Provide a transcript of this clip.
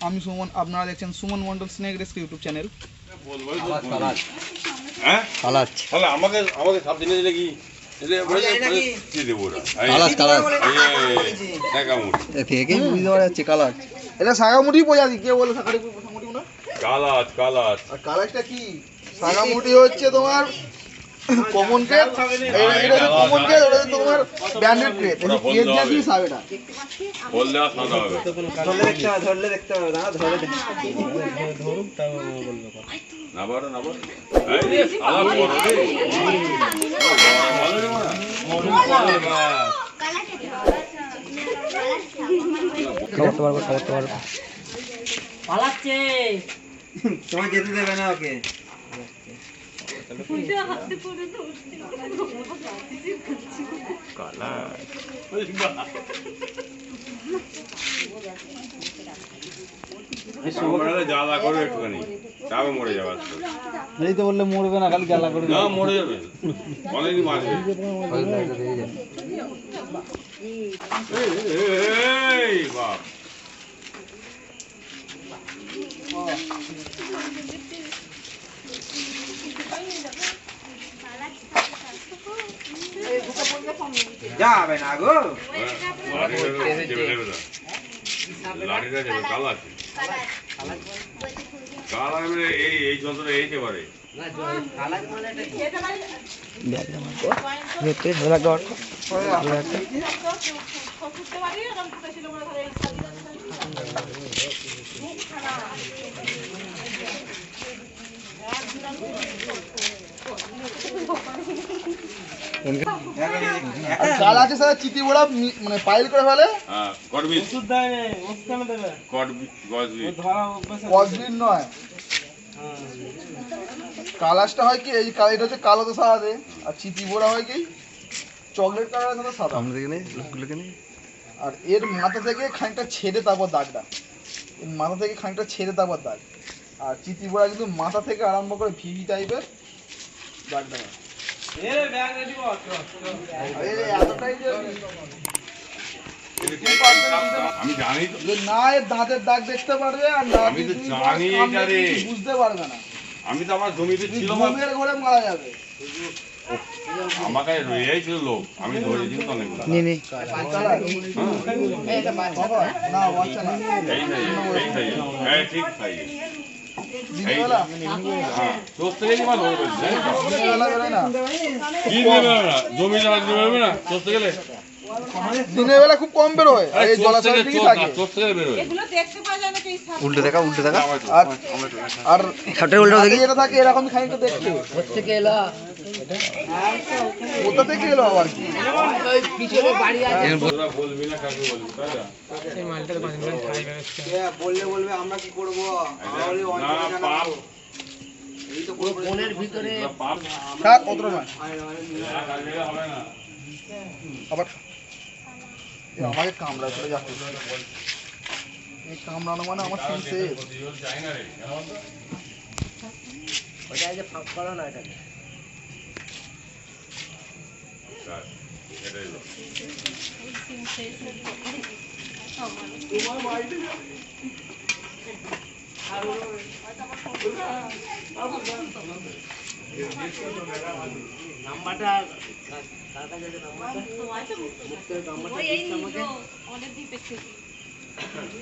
আমি সুমন, আপনারা দেখছেন Suman Mondal snake rescue YouTube channel. হ্যাঁ কালাচ তাহলে আমাকে সব জিনিস দিলে কি কি দেবো ওরা কালাচ কালাচ দেখামুড়ি বুঝতে পারা যাচ্ছে কালাচ। এটা সাগামুটি প্রজাতি, কে বলে সাগামুটি না? কালাচ কালাচ আর কালাচটা কি? সাগামুটি হচ্ছে তোমার কমন ক্রেট, এটা হচ্ছে কমন ক্রেট, ওটা হচ্ছে তোমার ব্যান্ডেড ক্রেট। এই ক্রেট যা কি সাব এটা বল দেওয়া সাদা হবে ধরলে দেখতে হবে না, ধরে ধরুক তাও বলবো না বাড়ো না বাড়ো এই আলা বড় রে ভালো রে মারা খাওয়াতে পারবো পালাচ্ছে তোমায় যেতে দেবে না ওকে। জ্বালা করবে একটুখানি তাও মরে যাবে এই তো বললে মরবে না, খালি জ্বালা করে না মরে যাবে অনেকদিন মারবে এই বাপ যাবে না গো, লাঠিটা যাবে কালা আছে কালা মানে এই যন্ত্রটা এইতে পারে কাল আছে স্যার চিতি বড়া মানে পাইল করে ফেলে। হ্যাঁ কটবিট ওষুধ দেয় না, ওষুধ কেন দেবে? গজবিট ধরা অভ্যাস আছে। কসবিন নয়, কালাসটা হয় কি এই এটা হচ্ছে কালো তো সাদা, আর চিতি বড়া হয় কি চকলেট কালারের সাথে সাদা। আমরা দেখে নেই লোকগুলোকে নেই। আর এর মাথা থেকে খানিকটা ছেড়ে তারপর দাগটা, এর মাথা থেকে খানিকটা ছেড়ে তারপর দাগ। আর চিতি বড়া কিন্তু মাথা থেকে আরম্ভ করে ভিভি টাইপের দাগটা হয়। এ ব্যাগ রেডি কর এতটাই যে আমি জানি তো যে না এর দাঁতের দাগ দেখতে পারবে আর না আমি তো তুমি জানি সামনে এটা রে। কিছু বুঝতে পারবে না, আমি তো আমার জমিতে ছিল ঘুমের ঘরে মারা যাবে। আমাকে রয়েই ছিল লোক আমি ধরে দিন তো অনেক নি নি বাবা, না বাচ্চা না এই খাই হ্যাঁ ঠিক খাই দিনেবেলা হ্যাঁ চোখ থেকে কি মাল ধরে বলছি জানিস তো? দিনেবেলা বেরোয় না, কি নেবে না জমি জায়গা দিতে পারবে না চোখ থেকে গেলে দিনের বেলা খুব কম বেরোয় আর এই জলাশয়ের দিকেই থাকে। চোখ থেকে বেরোয় এগুলো দেখতে পাওয়া যায় না কি সাপ? উল্টে দেখা উল্টে দেখা আর আর সাপটার উল্টো দেখি। যেটা থাকে এরকম খানিকটা দেখতে থেকে এলা কোথা থেকে এলো আবার কি? পিছনে বাড়ি আছে। তোরা বলবি না কাকে বলবি তাই না এই মালটা তো বাঁধন খাই বেরোচ্ছে। বলবে আমরা কি করবো, না পাপ বনের ভিতরে পাপ থাক অতটা নয়, হবে না আবার এ আমাকে কামড়া চলে যাচ্ছে, এই কামড়ানো মানে আমার সিন শেষ। যাই না রে ওটা যে ফাঁক করা না এটা। এটাই লোক নাম্বারটা কার কাছে আছে নাম্বারটা? মুক্তের নাম্বারটা দিচ্ছে আমাকে।